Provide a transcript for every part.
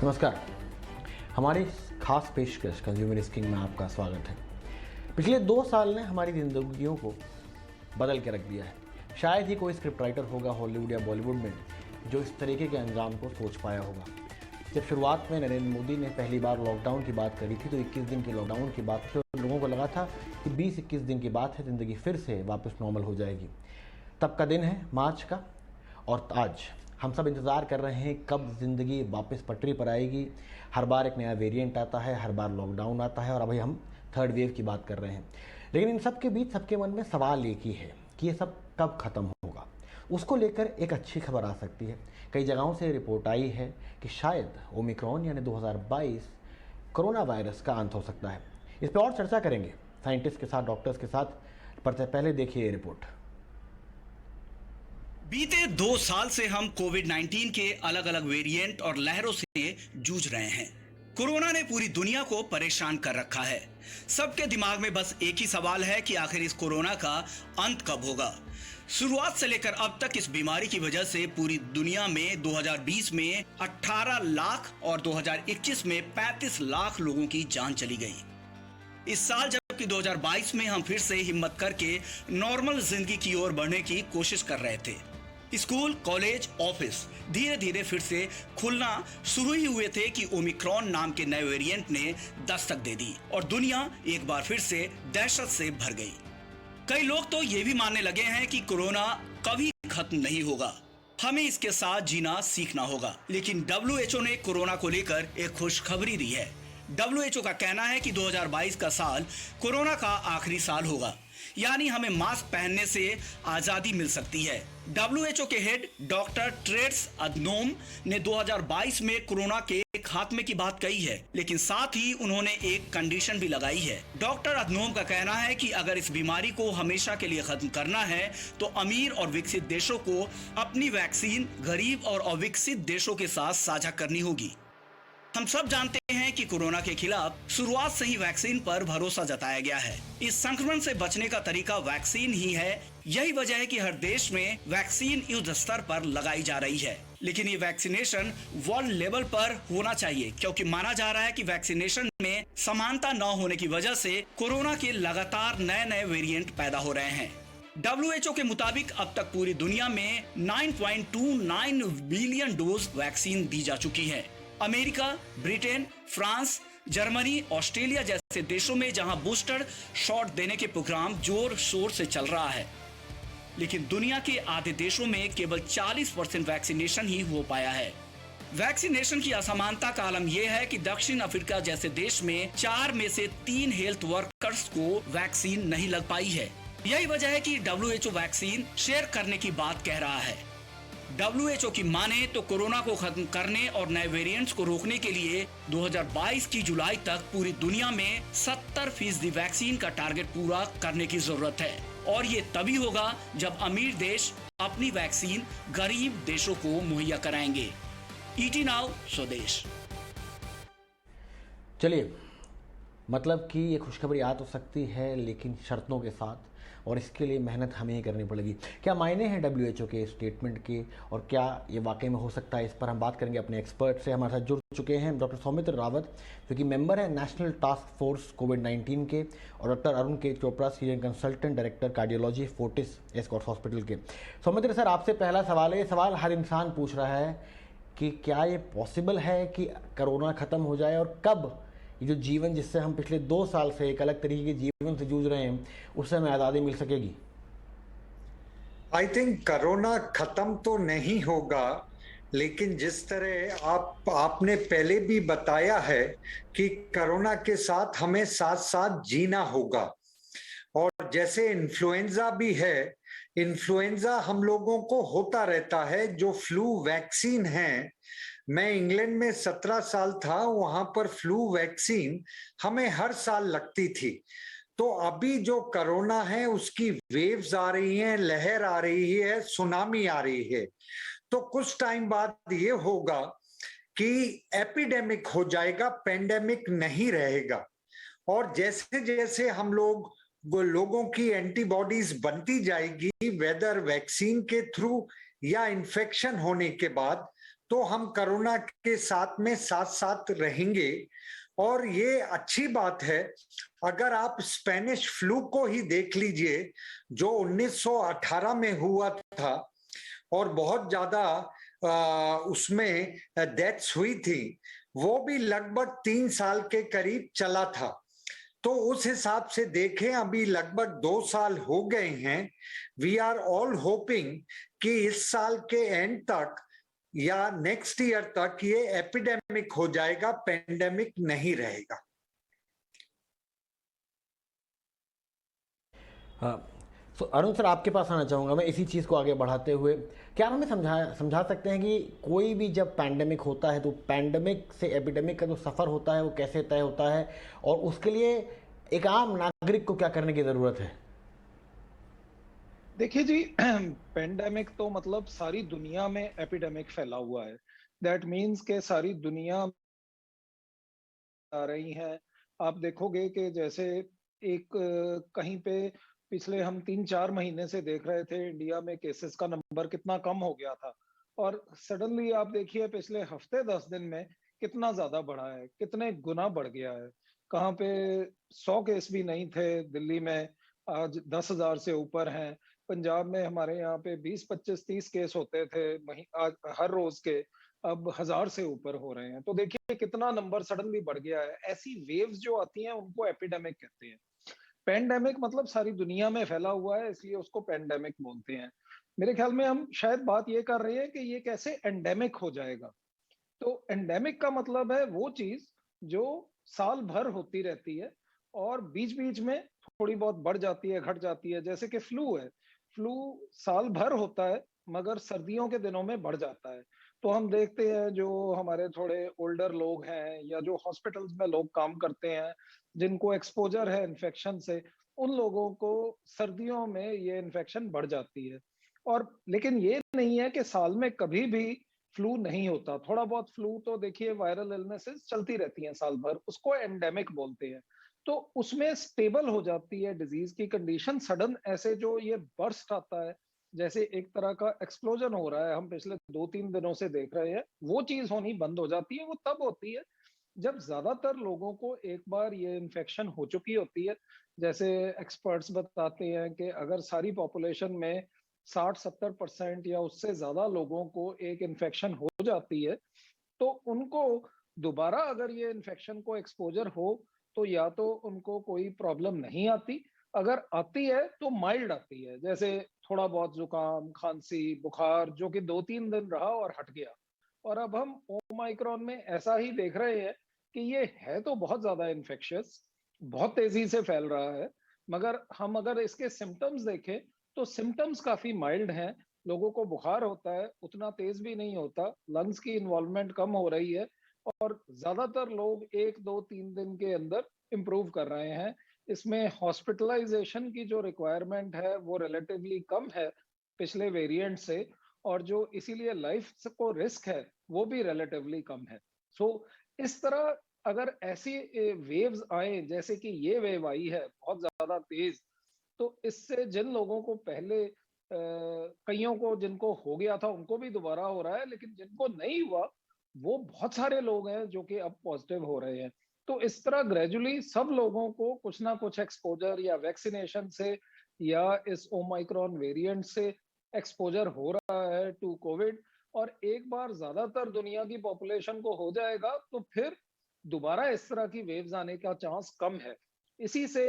नमस्कार। हमारी खास पेशकश कंज्यूमर स्किंग में आपका स्वागत है। पिछले 2 साल ने हमारी जिंदगियों को बदल के रख दिया है। शायद ही कोई स्क्रिप्ट राइटर होगा हॉलीवुड या बॉलीवुड में जो इस तरीके के अंजाम को सोच पाया होगा। जब शुरुआत में नरेंद्र मोदी ने पहली बार लॉकडाउन की बात करी थी तो 21 दिन के लॉकडाउन की बात थी और लोगों को लगा था कि 20-21 दिन की बात है, ज़िंदगी फिर से वापस नॉर्मल हो जाएगी। तब का दिन है मार्च का और आज हम सब इंतज़ार कर रहे हैं कब ज़िंदगी वापस पटरी पर आएगी। हर बार एक नया वेरिएंट आता है, हर बार लॉकडाउन आता है और अभी हम थर्ड वेव की बात कर रहे हैं। लेकिन इन सब के बीच सबके मन में सवाल एक ही है कि ये सब कब ख़त्म होगा। उसको लेकर एक अच्छी खबर आ सकती है। कई जगहों से रिपोर्ट आई है कि शायद ओमिक्रॉन यानी 2022 कोरोना वायरस का अंत हो सकता है। इस पर और चर्चा करेंगे साइंटिस्ट के साथ, डॉक्टर्स के साथ। पर पहले देखिए ये रिपोर्ट। बीते 2 साल से हम कोविड-19 के अलग अलग वेरिएंट और लहरों से जूझ रहे हैं। कोरोना ने पूरी दुनिया को परेशान कर रखा है। सबके दिमाग में बस एक ही सवाल है कि आखिर इस कोरोना का अंत कब होगा। शुरुआत से लेकर अब तक इस बीमारी की वजह से पूरी दुनिया में 2020 में 18 लाख और 2021 में 35 लाख लोगों की जान चली गई। इस साल जबकि 2022 में हम फिर से हिम्मत करके नॉर्मल जिंदगी की ओर बढ़ने की कोशिश कर रहे थे। स्कूल, कॉलेज, ऑफिस धीरे धीरे फिर से खुलना शुरू ही हुए थे कि ओमिक्रॉन नाम के नए वेरिएंट ने दस्तक दे दी और दुनिया एक बार फिर से दहशत से भर गई। कई लोग तो ये भी मानने लगे हैं कि कोरोना कभी खत्म नहीं होगा, हमें इसके साथ जीना सीखना होगा। लेकिन WHO ने कोरोना को लेकर एक खुशखबरी दी है। WHO का कहना है कि 2022 का साल कोरोना का आखिरी साल होगा, यानी हमें मास्क पहनने से आजादी मिल सकती है। WHO के हेड डॉक्टर टेड्रोस अधनोम ने 2022 में कोरोना के खात्मे की बात कही है, लेकिन साथ ही उन्होंने एक कंडीशन भी लगाई है। डॉक्टर अधनोम का कहना है कि अगर इस बीमारी को हमेशा के लिए खत्म करना है तो अमीर और विकसित देशों को अपनी वैक्सीन गरीब और अविकसित देशों के साथ साझा करनी होगी। हम सब जानते हैं कि कोरोना के खिलाफ शुरुआत से ही वैक्सीन पर भरोसा जताया गया है। इस संक्रमण से बचने का तरीका वैक्सीन ही है। यही वजह है कि हर देश में वैक्सीन युद्ध स्तर पर लगाई जा रही है। लेकिन ये वैक्सीनेशन वर्ल्ड लेवल पर होना चाहिए, क्योंकि माना जा रहा है कि वैक्सीनेशन में समानता न होने की वजह से कोरोना के लगातार नए नए वेरिएंट पैदा हो रहे हैं। WHO के मुताबिक अब तक पूरी दुनिया में 9.29 बिलियन डोज वैक्सीन दी जा चुकी है। America, Britain, France, Germany, Australia जैसे देशों में जहां बूस्टर शॉट देने के प्रोग्राम जोर शोर से चल रहा है, लेकिन दुनिया के आधे देशों में केवल 40% वैक्सीनेशन ही हो पाया है। वैक्सीनेशन की असमानता का आलम यह है कि दक्षिण अफ्रीका जैसे देश में 4 में से 3 हेल्थ वर्कर्स को वैक्सीन नहीं लग पाई है। यही वजह है कि WHO वैक्सीन शेयर करने की बात कह रहा है। WHO की माने तो कोरोना को खत्म करने और नए वेरिएंट्स को रोकने के लिए 2022 की जुलाई तक पूरी दुनिया में 70% वैक्सीन का टारगेट पूरा करने की जरूरत है। और ये तभी होगा जब अमीर देश अपनी वैक्सीन गरीब देशों को मुहैया कराएंगे। ET नाउ स्वदेश। चलिए, मतलब कि ये खुशखबरी आ तो सकती है लेकिन शर्तों के साथ, और इसके लिए मेहनत हमें ही करनी पड़ेगी। क्या मायने हैं WHO के स्टेटमेंट के और क्या ये वाकई में हो सकता है, इस पर हम बात करेंगे अपने एक्सपर्ट से। हमारे साथ जुड़ चुके हैं डॉक्टर सौमित्र रावत, जो कि मेंबर है नेशनल टास्क फोर्स कोविड-19 के, और डॉक्टर अरुण के Chopra, senior consultant director cardiology Fortis Escorts hospital के। सौमित्र सर, आपसे पहला सवाल है, ये सवाल हर इंसान पूछ रहा है कि क्या ये पॉसिबल है कि कोरोना ख़त्म हो जाए, और कब ये जो जीवन जिससे हम पिछले 2 साल से एक अलग तरीके के जीवन से जूझ रहे हैं उससे हमें आज़ादी मिल सकेगी? आई थिंक कोरोना खत्म तो नहीं होगा, लेकिन जिस तरह आपने पहले भी बताया है कि कोरोना के साथ हमें साथ साथ जीना होगा। और जैसे इन्फ्लुएंजा भी है, इन्फ्लुएंजा हम लोगों को होता रहता है। जो फ्लू वैक्सीन है, मैं इंग्लैंड में 17 साल था, वहां पर फ्लू वैक्सीन हमें हर साल लगती थी। तो अभी जो कोरोना है उसकी वेव्स आ रही हैं, लहर आ रही है, सुनामी आ रही है। तो कुछ टाइम बाद ये होगा कि एपिडेमिक हो जाएगा, पेंडेमिक नहीं रहेगा। और जैसे जैसे हम लोगों की एंटीबॉडीज बनती जाएगी, वेदर वैक्सीन के थ्रू या इन्फेक्शन होने के बाद, तो हम कोरोना के साथ में साथ साथ रहेंगे। और ये अच्छी बात है। अगर आप स्पेनिश फ्लू को ही देख लीजिए जो 1918 में हुआ था और बहुत ज्यादा उसमें डेथ्स हुई थी, वो भी लगभग 3 साल के करीब चला था। तो उस हिसाब से देखें, अभी लगभग 2 साल हो गए हैं। वी आर ऑल होपिंग कि इस साल के एंड तक या नेक्स्ट ईयर तक ये एपिडेमिक हो जाएगा, पेंडेमिक नहीं रहेगा। तो अरुण सर, आपके पास आना चाहूँगा मैं इसी चीज़ को आगे बढ़ाते हुए। क्या आप हमें समझा सकते हैं कि कोई भी जब पैंडेमिक होता है तो पैंडेमिक से एपिडेमिक का जो सफ़र होता है वो कैसे तय होता है, और उसके लिए एक आम नागरिक को क्या करने की ज़रूरत है? देखिए जी, पेंडेमिक तो मतलब सारी दुनिया में एपिडेमिक फैला हुआ है। दैट मीन्स के सारी दुनिया आ रही है। आप देखोगे कि जैसे एक कहीं पे पिछले हम 3-4 महीने से देख रहे थे इंडिया में केसेस का नंबर कितना कम हो गया था, और सडनली आप देखिए पिछले हफ्ते 10 दिन में कितना ज्यादा बढ़ा है, कितने गुना बढ़ गया है। कहाँ पे 100 केस भी नहीं थे दिल्ली में, आज 10,000 से ऊपर हैं। पंजाब में हमारे यहाँ पे 20, 25, 30 केस होते थे आज हर रोज के, अब 1,000 से ऊपर हो रहे हैं। तो देखिए कितना नंबर सडनली बढ़ गया है। ऐसी वेव्स जो आती हैं उनको एपिडेमिक कहते हैं। पेंडेमिक मतलब सारी दुनिया में फैला हुआ है, इसलिए उसको पेंडेमिक बोलते हैं। मेरे ख्याल में हम शायद बात ये कर रहे हैं कि ये कैसे एंडेमिक हो जाएगा। तो एंडेमिक का मतलब है वो चीज जो साल भर होती रहती है और बीच बीच में थोड़ी बहुत बढ़ जाती है, घट जाती है। जैसे कि फ्लू है, फ्लू साल भर होता है मगर सर्दियों के दिनों में बढ़ जाता है। तो हम देखते हैं जो हमारे थोड़े ओल्डर लोग हैं या जो हॉस्पिटल्स में लोग काम करते हैं जिनको एक्सपोजर है इन्फेक्शन से, उन लोगों को सर्दियों में ये इन्फेक्शन बढ़ जाती है। और लेकिन ये नहीं है कि साल में कभी भी फ्लू नहीं होता। थोड़ा बहुत फ्लू तो देखिए वायरल इलनेसेस चलती रहती हैं साल भर, उसको एंडेमिक बोलते हैं। तो उसमें स्टेबल हो जाती है डिजीज की कंडीशन। सडन ऐसे जो ये बर्स्ट आता है, जैसे एक तरह का एक्सप्लोजन हो रहा है, हम पिछले 2-3 दिनों से देख रहे हैं, वो चीज होनी बंद हो जाती है। वो तब होती है जब ज्यादातर लोगों को एक बार ये इन्फेक्शन हो चुकी होती है। जैसे एक्सपर्ट्स बताते हैं कि अगर सारी पॉपुलेशन में 60-70% या उससे ज्यादा लोगों को एक इन्फेक्शन हो जाती है, तो उनको दोबारा अगर ये इन्फेक्शन को एक्सपोजर हो तो या तो उनको कोई प्रॉब्लम नहीं आती, अगर आती है तो माइल्ड आती है, जैसे थोड़ा बहुत जुकाम, खांसी, बुखार, जो कि 2-3 दिन रहा और हट गया। और अब हम ओमाइक्रॉन में ऐसा ही देख रहे हैं कि ये है तो बहुत ज्यादा इन्फेक्शियस, बहुत तेजी से फैल रहा है, मगर हम अगर इसके सिम्टम्स देखें तो सिम्टम्स काफी माइल्ड हैं। लोगों को बुखार होता है, उतना तेज भी नहीं होता, लंग्स की इन्वॉल्वमेंट कम हो रही है, और ज्यादातर लोग 1-2-3 दिन के अंदर इम्प्रूव कर रहे हैं। इसमें हॉस्पिटलाइजेशन की जो रिक्वायरमेंट है वो रिलेटिवली कम है पिछले वेरिएंट से, और जो इसीलिए लाइफ को रिस्क है वो भी रिलेटिवली कम है। सो इस तरह अगर ऐसी वेव्स आए जैसे कि ये वेव आई है बहुत ज्यादा तेज, तो इससे जिन लोगों को पहले कईयों को जिनको हो गया था उनको भी दोबारा हो रहा है, लेकिन जिनको नहीं हुआ वो बहुत सारे लोग हैं जो कि अब पॉजिटिव हो रहे हैं। तो इस तरह ग्रेजुअली सब लोगों को कुछ ना कुछ एक्सपोजर या वैक्सीनेशन से या इस ओमाइक्रॉन वेरिएंट से एक्सपोजर हो रहा है टू कोविड। और एक बार ज्यादातर दुनिया की पॉपुलेशन को हो जाएगा तो फिर दोबारा इस तरह की वेव्स आने का चांस कम है। इसी से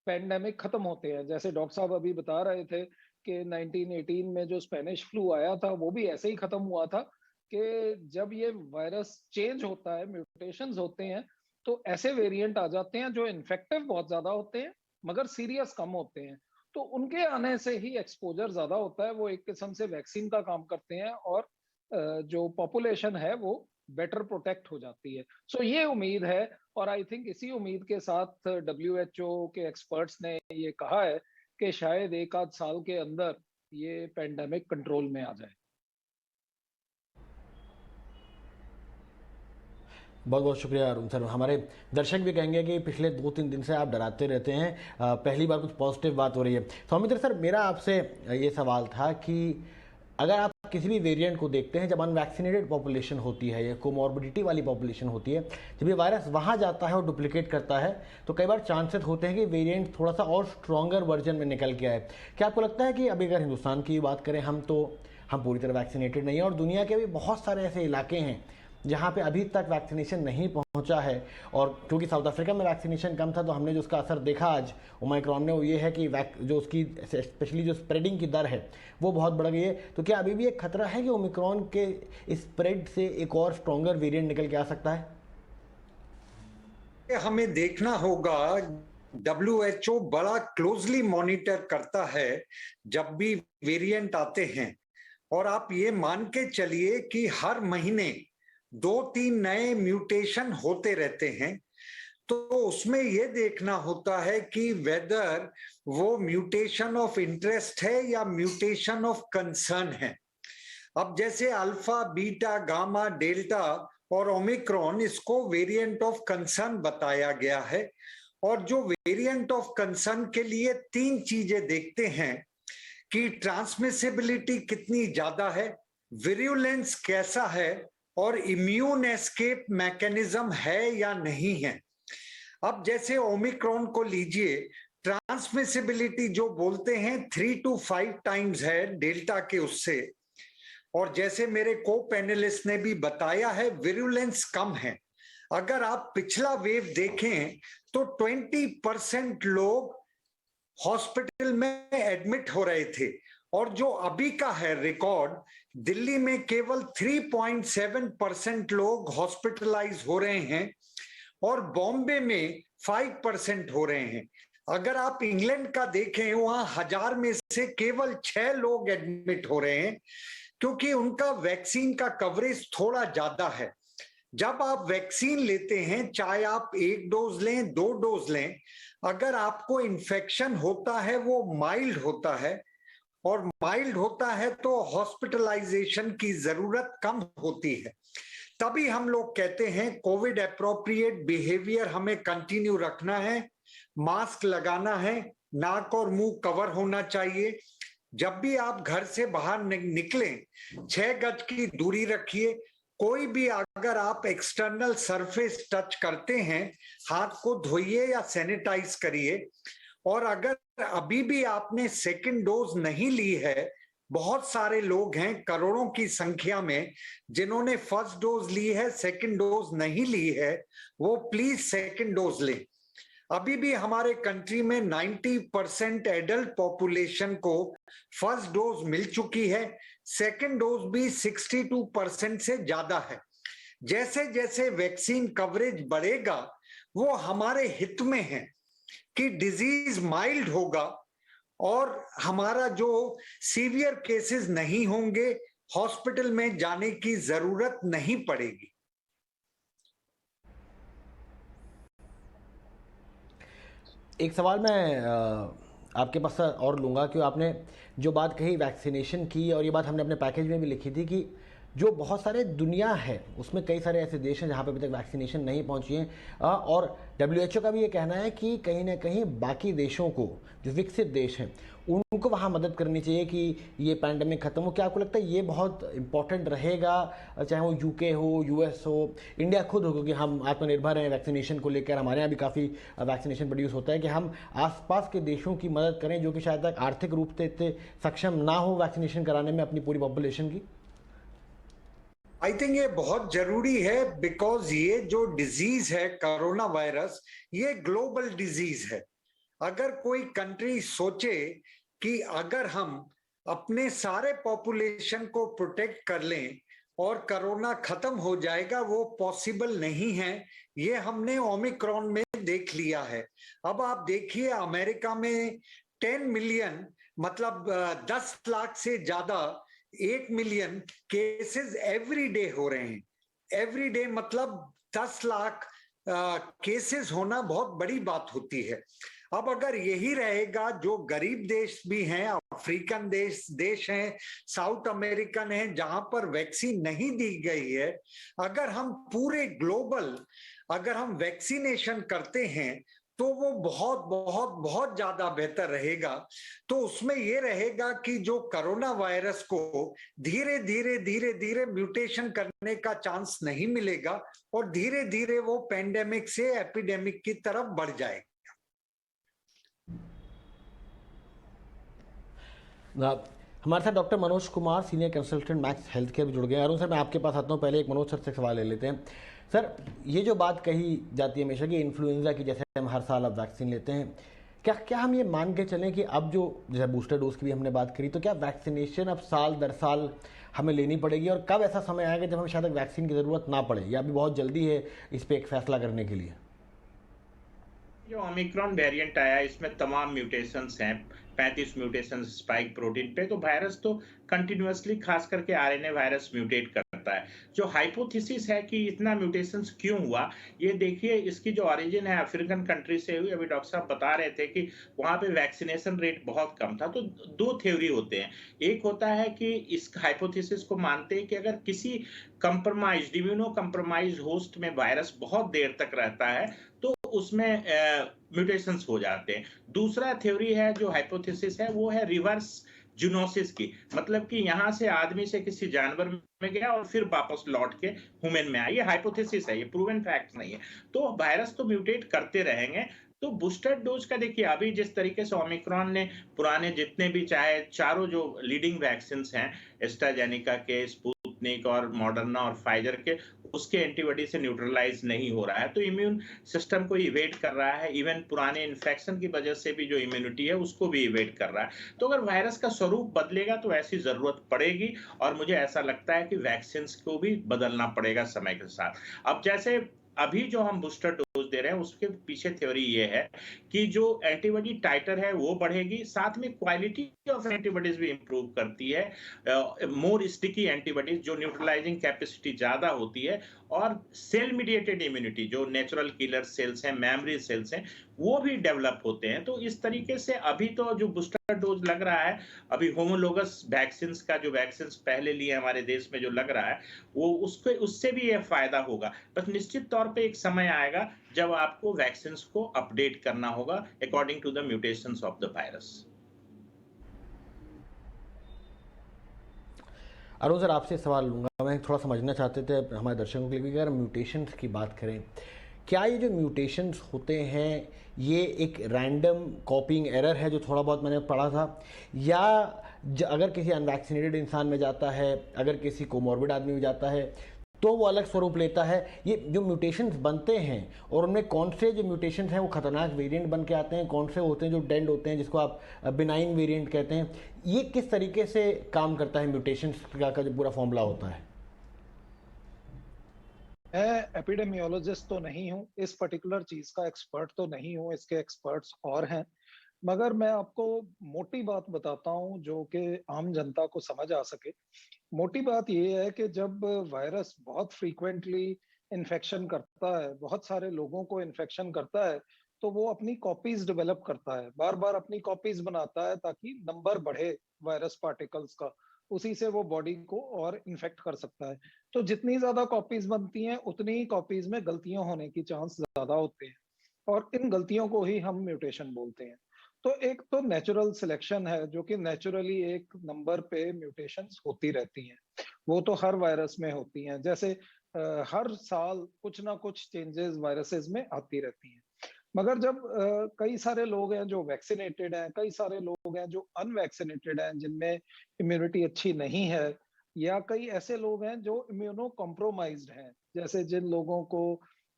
पेंडेमिक खत्म होते हैं। जैसे डॉक्टर साहब अभी बता रहे थे कि 1918 में जो स्पेनिश फ्लू आया था वो भी ऐसे ही खत्म हुआ था कि जब ये वायरस चेंज होता है, म्यूटेशंस होते हैं, तो ऐसे वेरिएंट आ जाते हैं जो इन्फेक्टिव बहुत ज्यादा होते हैं मगर सीरियस कम होते हैं। तो उनके आने से ही एक्सपोजर ज्यादा होता है, वो एक किस्म से वैक्सीन का काम करते हैं और जो पॉपुलेशन है वो बेटर प्रोटेक्ट हो जाती है। सो ये उम्मीद है, और आई थिंक इसी उम्मीद के साथ WHO के एक्सपर्ट्स ने ये कहा है कि शायद 1 आध साल के अंदर ये पेंडेमिक कंट्रोल में आ जाए। बहुत बहुत शुक्रिया अरुण सर। हमारे दर्शक भी कहेंगे कि पिछले 2-3 दिन से आप डराते रहते हैं, पहली बार कुछ पॉजिटिव बात हो रही है। सौमित्र सर, मेरा आपसे ये सवाल था कि अगर आप किसी भी वेरिएंट को देखते हैं, जब अनवैक्सीनेटेड पॉपुलेशन होती है या कोमॉर्बिडिटी वाली पॉपुलेशन होती है, जब ये वायरस वहाँ जाता है और डुप्लीकेट करता है तो कई बार चांसेस होते हैं कि वेरिएंट थोड़ा सा और स्ट्रॉन्गर वर्जन में निकल के आए। क्या आपको लगता है कि अभी अगर हिंदुस्तान की बात करें, हम पूरी तरह वैक्सीनेटेड नहीं है और दुनिया के भी बहुत सारे ऐसे इलाके हैं जहाँ पे अभी तक वैक्सीनेशन नहीं पहुँचा है, और क्योंकि साउथ अफ्रीका में वैक्सीनेशन कम था तो हमने जो उसका असर देखा आज ओमाइक्रॉन ने, वो ये है कि जो उसकी स्पेशली जो स्प्रेडिंग की दर है वो बहुत बढ़ गई है। तो क्या अभी भी एक खतरा है कि ओमिक्रॉन के स्प्रेड से एक और स्ट्रॉन्गर वेरिएंट निकल के आ सकता है? हमें देखना होगा, WHO बड़ा क्लोजली मॉनिटर करता है जब भी वेरिएंट आते हैं, और आप ये मान के चलिए कि हर महीने 2-3 नए म्यूटेशन होते रहते हैं। तो उसमें ये देखना होता है कि वेदर वो म्यूटेशन ऑफ इंटरेस्ट है या म्यूटेशन ऑफ कंसर्न है। अब जैसे अल्फा, बीटा, गामा, डेल्टा और ओमिक्रॉन, इसको वेरिएंट ऑफ कंसर्न बताया गया है। और जो वेरिएंट ऑफ कंसर्न के लिए 3 चीजें देखते हैं कि ट्रांसमिसिबिलिटी कितनी ज्यादा है, विरुलेंस कैसा है और इम्यून एस्केप मैकेनिज्म है या नहीं है। अब जैसे ओमिक्रॉन को लीजिए, ट्रांसमिसिबिलिटी जो बोलते हैं 3 to 5 टाइम्स है डेल्टा के उससे, और जैसे मेरे को पैनलिस्ट ने भी बताया है विरुलेंस कम है। अगर आप पिछला वेव देखें तो 20% लोग हॉस्पिटल में एडमिट हो रहे थे, और जो अभी का है रिकॉर्ड, दिल्ली में केवल 3.7% लोग हॉस्पिटलाइज हो रहे हैं और बॉम्बे में 5% हो रहे हैं। अगर आप इंग्लैंड का देखें, वहां 1000 में से केवल 6 लोग एडमिट हो रहे हैं, क्योंकि उनका वैक्सीन का कवरेज थोड़ा ज्यादा है। जब आप वैक्सीन लेते हैं, चाहे आप 1 डोज लें, 2 डोज लें, अगर आपको इन्फेक्शन होता है वो माइल्ड होता है, और माइल्ड होता है तो हॉस्पिटलाइजेशन की जरूरत कम होती है। तभी हम लोग कहते हैं कोविड एप्रोप्रिएट बिहेवियर हमें कंटिन्यू रखना है, मास्क लगाना है, नाक और मुंह कवर होना चाहिए। जब भी आप घर से बाहर निकलें, 6 गज की दूरी रखिए। कोई भी अगर आप एक्सटर्नल सरफेस टच करते हैं, हाथ को धोइए या सैनिटाइज करिए। और अगर अभी भी आपने सेकंड डोज नहीं ली है, बहुत सारे लोग हैं करोड़ों की संख्या में जिन्होंने फर्स्ट डोज ली है, सेकंड डोज नहीं ली है, वो प्लीज सेकंड डोज लें। अभी भी हमारे कंट्री में 90% एडल्ट पॉपुलेशन को फर्स्ट डोज मिल चुकी है, सेकंड डोज भी 62% से ज्यादा है। जैसे जैसे वैक्सीन कवरेज बढ़ेगा, वो हमारे हित में है कि डिजीज माइल्ड होगा और हमारा जो सीवियर केसेस नहीं होंगे, हॉस्पिटल में जाने की जरूरत नहीं पड़ेगी। एक सवाल मैं आपके पास और लूँगा कि आपने जो बात कही वैक्सीनेशन की, और ये बात हमने अपने पैकेज में भी लिखी थी कि जो बहुत सारे दुनिया है उसमें कई सारे ऐसे देश हैं जहाँ पे अभी तक वैक्सीनेशन नहीं पहुँची है, और WHO का भी ये कहना है कि कहीं ना कहीं बाकी देशों को, जो विकसित देश हैं, उनको वहाँ मदद करनी चाहिए कि ये पैंडेमिक खत्म हो। क्या आपको लगता है ये बहुत इंपॉर्टेंट रहेगा, चाहे वो UK हो, US हो, इंडिया खुद हो, क्योंकि हम आत्मनिर्भर हैं वैक्सीनेशन को लेकर, हमारे यहाँ भी काफ़ी वैक्सीनेशन प्रोड्यूस होता है, कि हम आसपास के देशों की मदद करें जो कि शायद तक आर्थिक रूप से इतने सक्षम ना हो वैक्सीनेशन कराने में अपनी पूरी पॉपुलेशन की? आई थिंक ये बहुत जरूरी है, बिकॉज ये जो डिजीज है कोरोना वायरस, ये ग्लोबल डिजीज है। अगर कोई कंट्री सोचे कि अगर हम अपने सारे पॉपुलेशन को प्रोटेक्ट कर लें और कोरोना खत्म हो जाएगा, वो पॉसिबल नहीं है। ये हमने ओमिक्रॉन में देख लिया है। अब आप देखिए, अमेरिका में 10 मिलियन, मतलब 10 लाख से ज्यादा, 8 मिलियन केसेस एवरी डे हो रहे हैं। एवरी डे मतलब 10 लाख केसेस होना बहुत बड़ी बात होती है। अब अगर यही रहेगा, जो गरीब देश भी हैं, अफ्रीकन देश हैं, साउथ अमेरिकन हैं, जहां पर वैक्सीन नहीं दी गई है, अगर हम पूरे ग्लोबल अगर हम वैक्सीनेशन करते हैं तो वो बहुत बहुत बहुत ज्यादा बेहतर रहेगा। तो उसमें ये रहेगा कि जो कोरोना वायरस को धीरे धीरे धीरे धीरे म्यूटेशन करने का चांस नहीं मिलेगा और धीरे धीरे वो पेंडेमिक से एपिडेमिक की तरफ बढ़ जाएगा। हमारे साथ doctor Manoj Kumar, senior consultant max health care भी जुड़ गए हैं। अरुण सर, मैं आपके पास आता हूँ। पहले एक मनोज सर से सवाल ले लेते हैं। सर, ये जो बात कही जाती है हमेशा कि इन्फ्लुएंजा की जैसे हम हर साल अब वैक्सीन लेते हैं, क्या हम ये मान के चलें कि अब जो जैसे बूस्टर डोज की भी हमने बात करी, तो क्या वैक्सीनेशन अब साल दर साल हमें लेनी पड़ेगी और कब ऐसा समय आएगा जब हमें शायद वैक्सीन की ज़रूरत ना पड़े, या अभी बहुत जल्दी है इस पर एक फैसला करने के लिए? जो ओमिक्रॉन वेरिएंट आया इसमें तमाम म्यूटेशंस हैं, 35 म्यूटेशन स्पाइक प्रोटीन पे। तो वायरस तो कंटिन्यूअसली खास करके आरएनए वायरस म्यूटेट करता है। जो हाइपोथेसिस है कि इतना म्यूटेशंस क्यों हुआ, ये देखिए, इसकी जो ओरिजिन है अफ्रीकन कंट्री से हुई। अभी डॉक्टर साहब बता रहे थे कि वहां पे वैक्सीनेशन रेट बहुत कम था। तो दो थ्योरी होते हैं। एक होता है कि इस हाइपोथेसिस को मानते हैं कि अगर किसी कंप्रोमाइज्ड इम्यूनो कंप्रोमाइज होस्ट में वायरस बहुत देर तक रहता है तो उसमें म्यूटेशंस हो जाते हैं। दूसरा थ्योरी है, जो हाइपोथेसिस है, वो है रिवर्स जूनोसिस की, मतलब कि यहां से आदमी से किसी जानवर में गया और फिर वापस लौट के ह्यूमन में आया। ये हाइपोथेसिस है, ये प्रूवन फैक्ट नहीं है। तो वायरस तो म्यूटेट करते रहेंगे। तो बूस्टर डोज का देखिए, अभी जिस तरीके से ओमिक्रॉन ने पुराने जितने भी, चाहे चारों जो लीडिंग वैक्सीन हैं, एस्ट्राजेनेका के, स्पुतनिक और मॉडर्ना और फाइजर के, उसके एंटीबॉडी से न्यूट्रलाइज नहीं हो रहा है। तो इम्यून सिस्टम को इवेट कर रहा है। इवन पुराने इन्फेक्शन की वजह से भी जो इम्यूनिटी है उसको भी इवेट कर रहा है। तो अगर वायरस का स्वरूप बदलेगा तो ऐसी जरूरत पड़ेगी, और मुझे ऐसा लगता है कि वैक्सीन को भी बदलना पड़ेगा समय के साथ। अब जैसे अभी जो हम बूस्टर डोज दे रहे हैं उसके पीछे थ्योरी ये है कि जो एंटीबॉडी टाइटर है वो बढ़ेगी, साथ में क्वालिटी ऑफ एंटीबॉडीज भी इंप्रूव करती है। मोर स्टिकी एंटीबॉडीज, जो न्यूट्रलाइजिंग कैपेसिटी ज्यादा होती है, और सेल मीडिएटेड इम्यूनिटी, जो नेचुरल किलर सेल्स हैं, मेमोरी सेल्स हैं, वो भी डेवलप होते हैं। तो इस तरीके से अभी तो जो बूस्टर डोज लग रहा है, अभी होमोलोगस वैक्सीन का जो वैक्सीन पहले लिए हमारे देश में जो लग रहा है, वो उससे भी ये फायदा होगा। बस निश्चित तौर पे एक समय आएगा जब आपको वैक्सीन को अपडेट करना होगा according to the mutations of the virus. Arun sir, आपसे सवाल लूँगा। मैं थोड़ा समझना चाहते थे हमारे दर्शकों के लिए कि अगर म्यूटेशंस की बात करें, क्या ये जो म्यूटेशंस होते हैं ये एक रैंडम कॉपिंग एरर है जो थोड़ा बहुत मैंने पढ़ा था, या अगर किसी अनवैक्सीनेटेड इंसान में जाता है, अगर किसी कोमॉर्बिड आदमी में जाता है, तो वो अलग स्वरूप लेता है? ये जो म्यूटेशंस बनते हैं और उनमें कौन से जो म्यूटेशंस हैं वो खतरनाक वेरिएंट बन के आते हैं, कौन से होते हैं जो डेड होते हैं, जिसको आप बिनाइन वेरिएंट कहते हैं, ये किस तरीके से काम करता है म्यूटेशंस का जो पूरा फॉर्मूला होता है? मैं एपिडेमियोलॉजिस्ट तो नहीं हूँ, इस पर्टिकुलर चीज का एक्सपर्ट तो नहीं हूँ, इसके एक्सपर्ट्स और हैं। मगर मैं आपको मोटी बात बताता हूँ जो कि आम जनता को समझ आ सके। मोटी बात ये है कि जब वायरस बहुत फ्रीक्वेंटली इन्फेक्शन करता है, बहुत सारे लोगों को इन्फेक्शन करता है, तो वो अपनी कॉपीज डेवलप करता है, बार बार अपनी कॉपीज बनाता है ताकि नंबर बढ़े वायरस पार्टिकल्स का, उसी से वो बॉडी को और इन्फेक्ट कर सकता है। तो जितनी ज्यादा कॉपीज बनती हैं उतनी ही कॉपीज में गलतियां होने की चांस ज्यादा होते हैं, और इन गलतियों को ही हम म्यूटेशन बोलते हैं। तो एक तो नेचुरल सिलेक्शन है जो कि नेचुरली एक नंबर पे म्यूटेशंस होती रहती हैं, वो तो हर वायरस में होती हैं। जैसे हर साल कुछ ना कुछ चेंजेस वायरसेस में आती रहती हैं। मगर जब कई सारे लोग हैं जो वैक्सीनेटेड हैं, कई सारे लोग हैं जो अनवैक्सीनेटेड हैं जिनमें इम्यूनिटी अच्छी नहीं है, या कई ऐसे लोग हैं जो इम्यूनो कॉम्प्रोमाइज्ड हैं, जैसे जिन लोगों को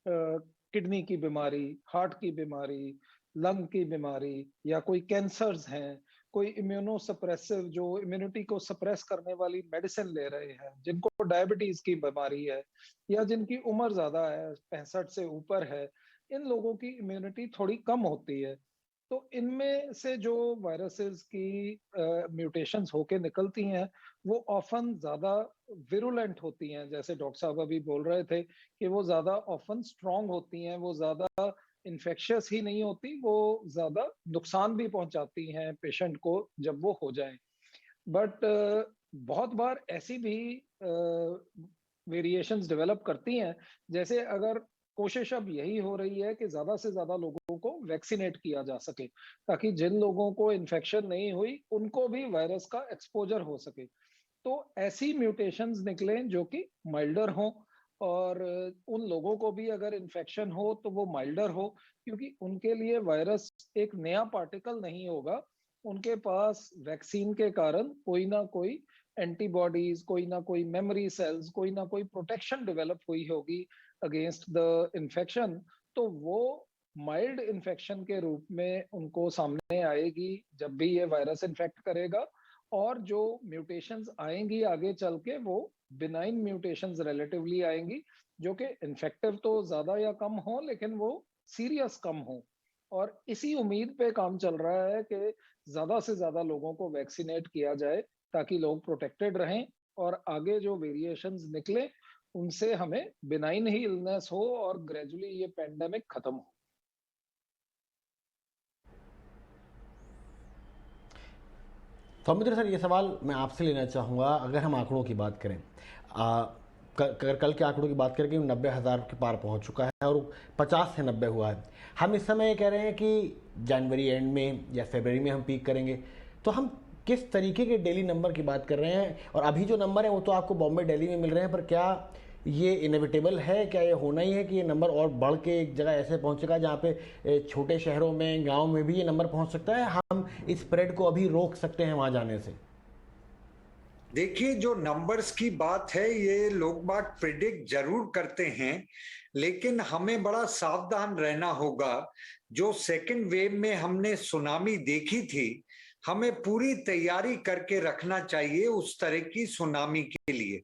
किडनी की बीमारी, हार्ट की बीमारी, लंग की बीमारी, या कोई कैंसर्स हैं, कोई इम्यूनो सप्रेसिव जो इम्यूनिटी को सप्रेस करने वाली मेडिसिन ले रहे हैं, जिनको डायबिटीज की बीमारी है, या जिनकी उम्र ज्यादा है, 65 से ऊपर है, इन लोगों की इम्यूनिटी थोड़ी कम होती है। तो इनमें से जो वायरसेस की म्यूटेशंस होके निकलती हैं, वो ऑफन ज्यादा विरुलेंट होती हैं, जैसे डॉक्टर साहब अभी बोल रहे थे कि वो ज्यादा ऑफन स्ट्रांग होती हैं, वो ज्यादा इन्फेक्शियस ही नहीं होती, वो ज्यादा नुकसान भी पहुंचाती हैं पेशेंट को जब वो हो जाए। बट बहुत बार ऐसी भी वेरिएशंस डेवलप करती हैं, जैसे अगर कोशिश अब यही हो रही है कि ज्यादा से ज्यादा लोगों को वैक्सीनेट किया जा सके, ताकि जिन लोगों को इन्फेक्शन नहीं हुई उनको भी वायरस का एक्सपोजर हो सके। तो ऐसी म्यूटेशंस निकलें जो कि माइल्डर हों, और उन लोगों को भी अगर इन्फेक्शन हो तो वो माइल्डर हो, क्योंकि उनके लिए वायरस एक नया पार्टिकल नहीं होगा। उनके पास वैक्सीन के कारण कोई ना कोई एंटीबॉडीज, कोई ना कोई मेमोरी सेल्स, कोई ना कोई प्रोटेक्शन डेवलप हुई होगी अगेंस्ट द इन्फेक्शन। तो वो माइल्ड इन्फेक्शन के रूप में उनको सामने आएगी जब भी ये वायरस इन्फेक्ट करेगा। और जो म्यूटेशंस आएंगी आगे चल के, वो बिनाइन म्यूटेशंस रिलेटिवली आएंगी, जो कि इन्फेक्टिव तो ज्यादा या कम हो, लेकिन वो सीरियस कम हो। और इसी उम्मीद पे काम चल रहा है कि ज्यादा से ज्यादा लोगों को वैक्सीनेट किया जाए, ताकि लोग प्रोटेक्टेड रहें और आगे जो वेरिएशंस निकले उनसे हमें बिनाइन ही इलनेस हो और ग्रेजुअली ये पेंडेमिक खत्म हो। सौमित्र सर, ये सवाल मैं आपसे लेना चाहूँगा। अगर हम आंकड़ों की बात करें, कल के आंकड़ों की बात करें कि 90,000 के पार पहुंच चुका है और 50 से 90 हुआ है। हम इस समय ये कह रहे हैं कि जनवरी एंड में या फरवरी में हम पीक करेंगे। तो हम किस तरीके के डेली नंबर की बात कर रहे हैं? और अभी जो नंबर है वो तो आपको बॉम्बे, दिल्ली में मिल रहे हैं, पर क्या ये इनएविटेबल है, क्या ये होना ही है कि ये नंबर और बढ़ के एक जगह ऐसे पहुंचेगा जहाँ पे छोटे शहरों में, गाँव में भी ये नंबर पहुँच सकता है? हम इस स्प्रेड को अभी रोक सकते हैं वहाँ जाने से? देखिए, जो नंबर्स की बात है ये लोग बात प्रिडिक्ट जरूर करते हैं, लेकिन हमें बड़ा सावधान रहना होगा। जो सेकंड वेव में हमने सुनामी देखी थी, हमें पूरी तैयारी करके रखना चाहिए उस तरह की सुनामी के लिए।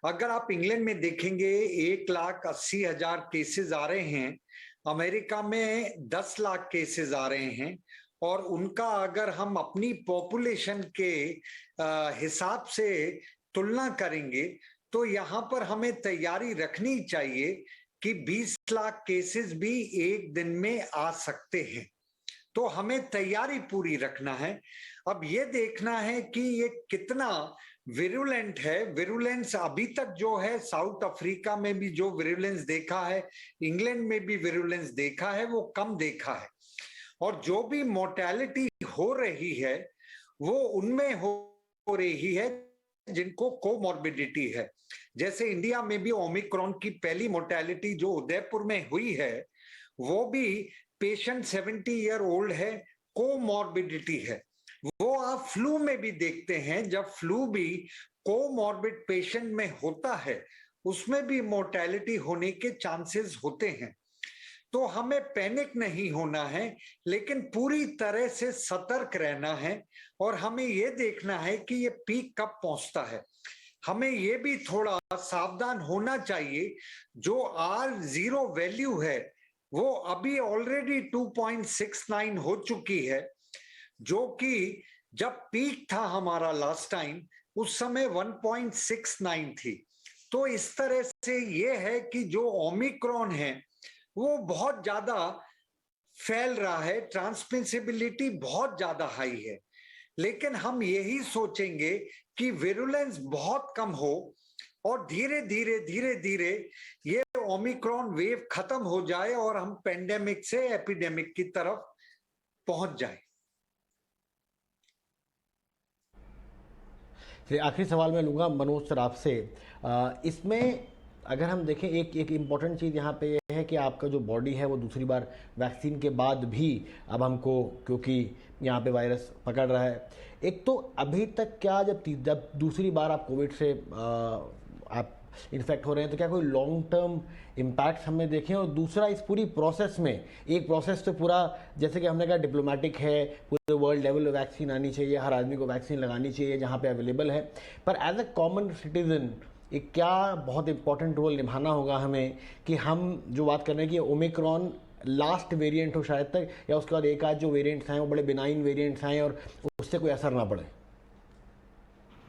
अगर आप इंग्लैंड में देखेंगे 1,80,000 केसेस आ रहे हैं, अमेरिका में 10 लाख केसेस आ रहे हैं, और उनका अगर हम अपनी पॉपुलेशन के हिसाब से तुलना करेंगे तो यहाँ पर हमें तैयारी रखनी चाहिए कि 20 लाख केसेस भी एक दिन में आ सकते हैं। तो हमें तैयारी पूरी रखना है। अब ये देखना है कि ये कितना विरुलेंट है। विरुलेंस अभी तक जो है, साउथ अफ्रीका में भी जो विरुलेंस देखा है, इंग्लैंड में भी विरुलेंस देखा है, वो कम देखा है। और जो भी मोर्टेलिटी हो रही है वो उनमें हो रही है जिनको कोमॉर्बिडिटी है। जैसे इंडिया में भी ओमिक्रॉन की पहली मोर्टेलिटी जो उदयपुर में हुई है, वो भी पेशेंट 70 ईयर ओल्ड है, कोमॉर्बिडिटी है। वो आप फ्लू में भी देखते हैं, जब फ्लू भी कोमॉर्बिड पेशेंट में होता है उसमें भी मोर्टेलिटी होने के चांसेस होते हैं। तो हमें पैनिक नहीं होना है, लेकिन पूरी तरह से सतर्क रहना है। और हमें यह देखना है कि ये पीक कब पहुंचता है। हमें ये भी थोड़ा सावधान होना चाहिए। जो R0 वैल्यू है वो अभी ऑलरेडी 2.69 हो चुकी है, जो कि जब पीक था हमारा लास्ट टाइम उस समय 1.69 थी। तो इस तरह से ये है कि जो ओमिक्रॉन है वो बहुत ज्यादा फैल रहा है, ट्रांसमिसिबिलिटी बहुत ज्यादा हाई है। लेकिन हम यही सोचेंगे कि विरुलेंस बहुत कम हो और धीरे धीरे ये ओमिक्रॉन वेव खत्म हो जाए और हम पेंडेमिक से एपिडेमिक की तरफ पहुंच जाए। आखिरी सवाल मैं लूँगा मनोज सर आपसे। इसमें अगर हम देखें, एक इम्पॉर्टेंट चीज़ यहाँ पे है कि आपका जो बॉडी है वो दूसरी बार वैक्सीन के बाद भी अब हमको, क्योंकि यहाँ पे वायरस पकड़ रहा है, एक तो अभी तक क्या जब दूसरी बार आप कोविड से आप इन्फेक्ट हो रहे हैं तो क्या कोई लॉन्ग टर्म इम्पैक्ट हमने देखे? और दूसरा, इस पूरी प्रोसेस में, एक प्रोसेस तो पूरा जैसे कि हमने कहा डिप्लोमेटिक है, पूरे वर्ल्ड लेवल पे वैक्सीन आनी चाहिए, हर आदमी को वैक्सीन लगानी चाहिए जहाँ पे अवेलेबल है, पर एज अ कॉमन सिटीजन एक क्या बहुत इंपॉर्टेंट रोल निभाना होगा हमें कि हम जो बात कर रहे हैं कि ओमिक्रॉन लास्ट वेरिएंट हो शायद तक, या उसके बाद एक आध जो वेरिएंट्स आए वो बड़े बिनाइन वेरिएंट्स आए और उससे कोई असर ना पड़े।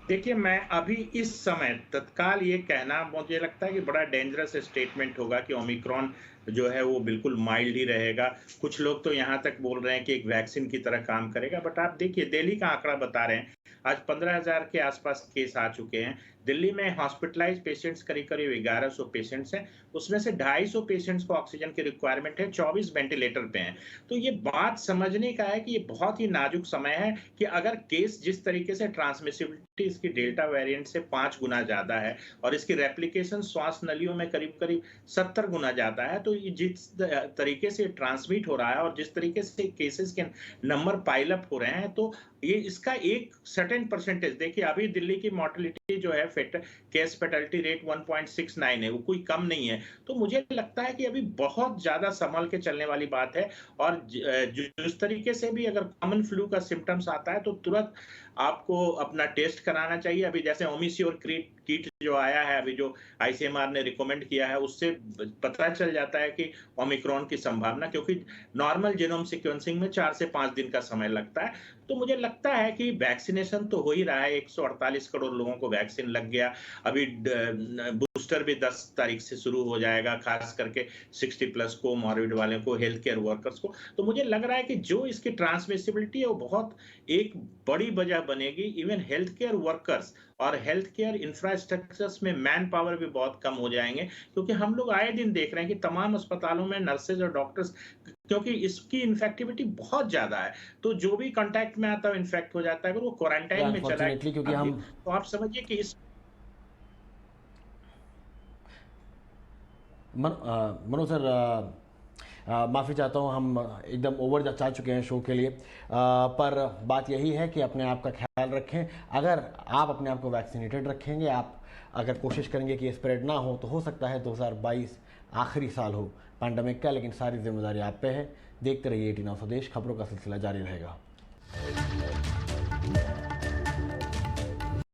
देखिए, मैं अभी इस समय तत्काल ये कहना मुझे लगता है कि बड़ा डेंजरस स्टेटमेंट होगा कि ओमिक्रॉन जो है वो बिल्कुल माइल्ड ही रहेगा। कुछ लोग तो यहाँ तक बोल रहे हैं कि एक वैक्सीन की तरह काम करेगा। बट आप देखिए, दिल्ली का आंकड़ा बता रहे हैं आज 15,000 के आसपास केस आ चुके हैं। दिल्ली में हॉस्पिटलाइज पेशेंट्स करीब करीब 1100 पेशेंट्स हैं, उसमें से 250 पेशेंट्स को ऑक्सीजन की रिक्वायरमेंट है, 24 वेंटिलेटर पे हैं। तो ये बात समझने का है कि ये बहुत ही नाजुक समय है कि अगर केस जिस तरीके से ट्रांसमिसिबिलिटी इसकी डेल्टा वेरिएंट से 5 गुना ज़्यादा है और इसकी रेप्लिकेशन श्वास नलियों में करीब-करीब 70 गुना ज़्यादा है, तो ये जिस तरीके से ट्रांसमिट हो रहा है और जिस तरीके से केसेस के नंबर पाइल अप हो रहे हैं, तो ये इसका एक सर्टेन परसेंटेज देखिए, अभी दिल्ली की मॉर्टेलिटी जो है केस फैटेलिटी रेट 1.69 है, वो कोई कम नहीं है। तो मुझे लगता है कि अभी बहुत ज़्यादा संभल के चलने वाली बात है और जिस तरीके से भी अगर कॉमन फ्लू का सिम्पटम्स आता है तो तुरंत आपको अपना टेस्ट कराना चाहिए। अभी जैसे ओमिसियोर किट जो आया है, अभी जो आईसीएमआर ने रिकमेंड किया है, उससे पता चल जाता है कि ओमिक्रॉन की संभावना, क्योंकि नॉर्मल जीनोम सीक्वेंसिंग में 4 से 5 दिन का समय लगता है। तो मुझे लगता है कि वैक्सीनेशन तो हो ही रहा है, 148 करोड़ लोगों को वैक्सीन लग गया। अभी बूस्टर भी 10 तारीख से शुरू हो जाएगा, खास करके 60 प्लस को, मॉर्बिड वाले को, हेल्थ केयर वर्कर्स को। तो मुझे लग रहा है कि जो इसकी ट्रांसमिसिबिलिटी है वो बहुत एक बड़ी वजह बनेगी। इवन हेल्थ केयर वर्कर्स और हेल्थ केयर इंफ्रास्ट्रक्चर्स में मैन पावर भी बहुत कम हो जाएंगे, क्योंकि हम लोग आए दिन देख रहे हैं कि तमाम अस्पतालों में नर्सेज और डॉक्टर्स, क्योंकि इसकी इन्फेक्टिविटी बहुत ज्यादा है, तो जो भी कांटेक्ट में आता है इन्फेक्ट हो जाता है। अगर वो क्वारंटाइन में चला है क्योंकि हम तो आप समझिए कि इस मनोज सर, माफ़ी चाहता हूँ, हम एकदम ओवर जा चुके हैं शो के लिए, पर बात यही है कि अपने आप का ख्याल रखें। अगर आप अपने आप को वैक्सीनेटेड रखेंगे, आप अगर कोशिश करेंगे कि स्प्रेड ना हो, तो हो सकता है 2022 आखिरी साल हो पैंडेमिक का, लेकिन सारी जिम्मेदारी आप पे है। देखते रहिए 18 स्वदेश, खबरों का सिलसिला जारी रहेगा।